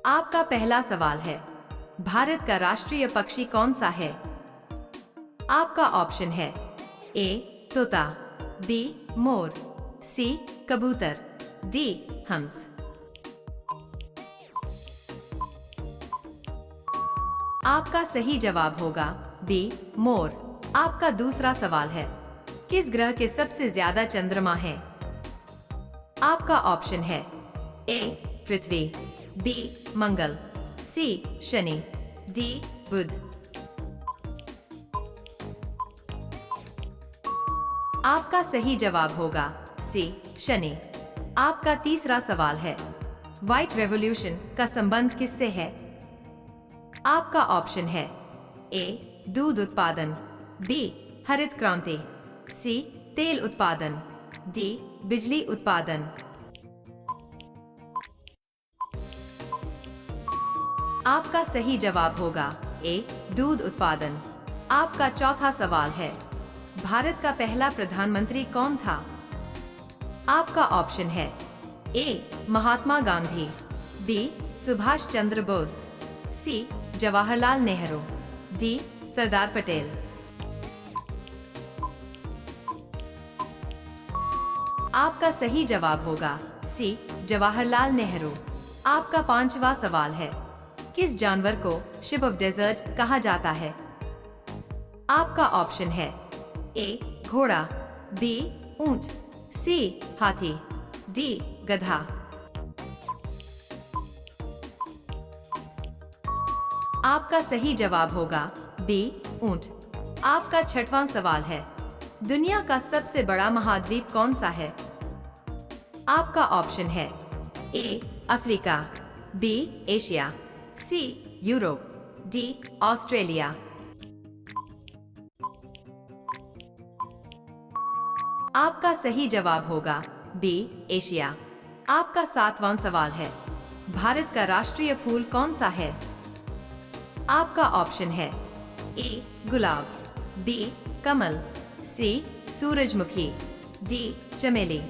आपका पहला सवाल है, भारत का राष्ट्रीय पक्षी कौन सा है? आपका ऑप्शन है ए तोता, बी मोर, सी कबूतर, डी हंस। आपका सही जवाब होगा बी मोर। आपका दूसरा सवाल है, किस ग्रह के सबसे ज्यादा चंद्रमा हैं? आपका ऑप्शन है ए पृथ्वी, बी मंगल, सी शनि, डी बुध। आपका सही जवाब होगा सी शनि। आपका तीसरा सवाल है, व्हाइट रेवोल्यूशन का संबंध किससे है? आपका ऑप्शन है ए दूध उत्पादन, बी हरित क्रांति, सी तेल उत्पादन, डी बिजली उत्पादन। आपका सही जवाब होगा ए दूध उत्पादन। आपका चौथा सवाल है, भारत का पहला प्रधानमंत्री कौन था? आपका ऑप्शन है ए महात्मा गांधी, बी सुभाष चंद्र बोस, सी जवाहरलाल नेहरू, डी सरदार पटेल। आपका सही जवाब होगा सी जवाहरलाल नेहरू। आपका पांचवा सवाल है, किस जानवर को शिप ऑफ डेजर्ट कहा जाता है? आपका ऑप्शन है ए घोड़ा, बी ऊंट, सी हाथी, डी गधा। आपका सही जवाब होगा बी ऊंट। आपका छठवां सवाल है, दुनिया का सबसे बड़ा महाद्वीप कौन सा है? आपका ऑप्शन है A Africa, B Asia, C Europe, D Australia. आपका सही जवाब होगा बी एशिया। आपका सातवां सवाल है, भारत का राष्ट्रीय फूल कौन सा है? आपका ऑप्शन है ए गुलाब, बी कमल, सी सूरजमुखी, डी चमेली।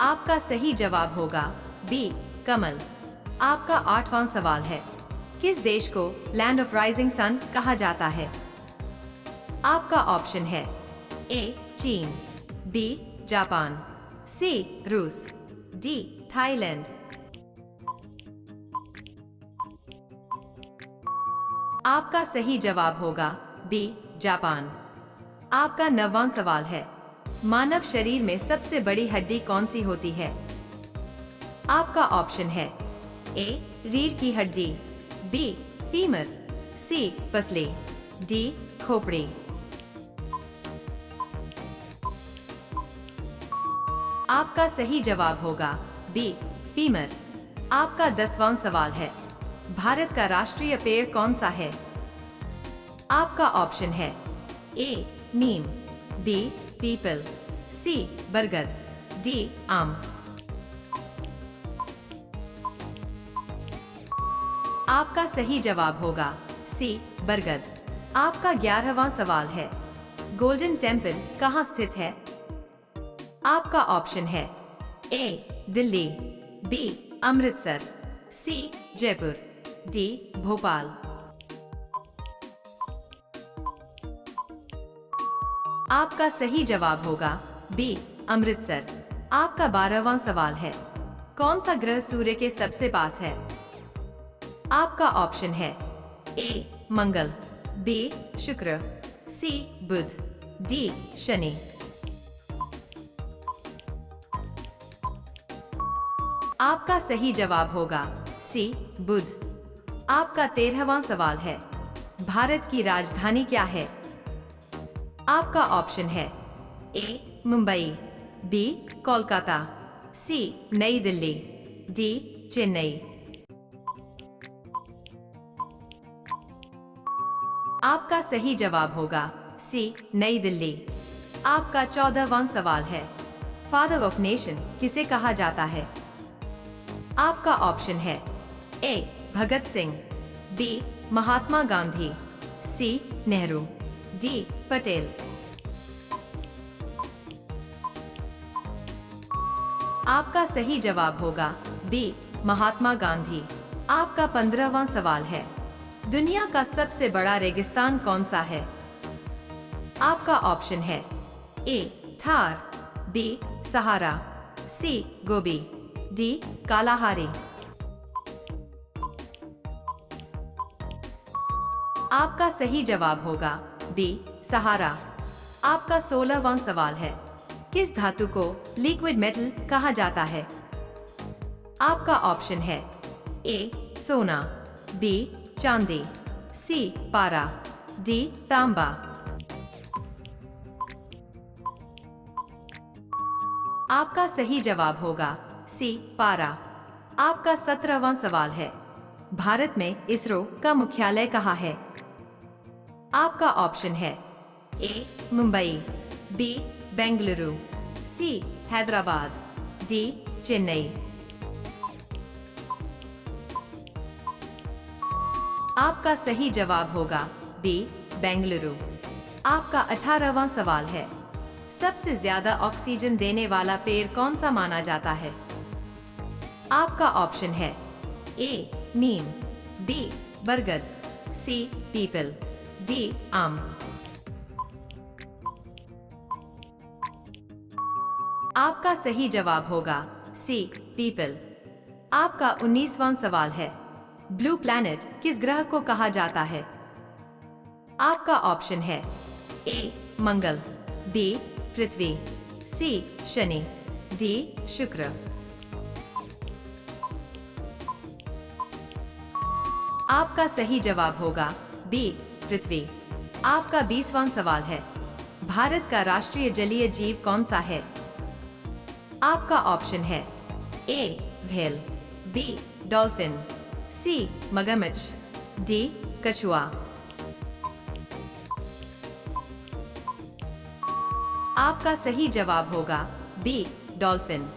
आपका सही जवाब होगा बी कमल। आपका आठवां सवाल है, किस देश को लैंड ऑफ राइजिंग सन कहा जाता है? आपका ऑप्शन है ए चीन, बी जापान, सी रूस, डी थाईलैंड। आपका सही जवाब होगा बी जापान। आपका नौवां सवाल है, मानव शरीर में सबसे बड़ी हड्डी कौन सी होती है? आपका ऑप्शन है ए रीढ़ की हड्डी, बी फीमर, सी पसली, डी खोपड़ी। आपका सही जवाब होगा बी फीमर। आपका 10वां सवाल है, भारत का राष्ट्रीय पेड़ कौन सा है? आपका ऑप्शन है ए नीम, बी पीपल, सी बरगद, डी आम। आपका सही जवाब होगा सी बरगद। आपका 11वां सवाल है, गोल्डन टेम्पल कहाँ स्थित है? आपका ऑप्शन है ए दिल्ली, बी अमृतसर, सी जयपुर, डी भोपाल। आपका सही जवाब होगा बी अमृतसर। आपका 12वां सवाल है, कौन सा ग्रह सूर्य के सबसे पास है? आपका ऑप्शन है ए मंगल, बी शुक्र, सी बुध, डी शनि। आपका सही जवाब होगा सी बुध। आपका 13वां सवाल है, भारत की राजधानी क्या है? आपका ऑप्शन है ए मुंबई, बी कोलकाता, सी नई दिल्ली, डी चेन्नई। आपका सही जवाब होगा सी नई दिल्ली। आपका 14वां सवाल है, फादर ऑफ नेशन किसे कहा जाता है? आपका ऑप्शन है ए भगत सिंह, बी महात्मा गांधी, सी नेहरू, डी पटेल। आपका सही जवाब होगा बी, महात्मा गांधी। आपका 15वां सवाल है, दुनिया का सबसे बड़ा रेगिस्तान कौन सा है? आपका ऑप्शन है ए, थार, बी, सहारा, सी, गोबी, डी, कालाहारी। आपका सही जवाब होगा बी, सहारा। आपका 16वां सवाल है, किस धातु को लिक्विड मेटल कहा जाता है? आपका ऑप्शन है ए, सोना, बी, चांदी, सी, पारा, डी, तांबा। आपका सही जवाब होगा सी, पारा। आपका 17वां सवाल है, भारत में इसरो का मुख्यालय कहाँ है? आपका ऑप्शन है ए, मुंबई, बी, बेंगलुरु, सी, हैदराबाद, डी, चेन्नई। आपका सही जवाब होगा बी, बेंगलुरु। आपका 18वां सवाल है, सबसे ज्यादा ऑक्सीजन देने वाला पेड़ कौन सा माना जाता है? आपका ऑप्शन है ए, नीम, बी, बरगद, सी, पीपल, डी, आम। आपका सही जवाब होगा सी, पीपल। आपका 19वां सवाल है, ब्लू प्लैनेट किस ग्रह को कहा जाता है? आपका ऑप्शन है ए, मंगल, बी, पृथ्वी, सी, शनि, डी, शुक्र। आपका सही जवाब होगा बी, पृथ्वी। आपका 20वां सवाल है, भारत का राष्ट्रीय जलीय जीव कौन सा है? आपका ऑप्शन है ए, व्हेल, बी, डॉल्फिन, सी, मगरमच्छ, डी, कछुआ। आपका सही जवाब होगा बी, डॉल्फिन।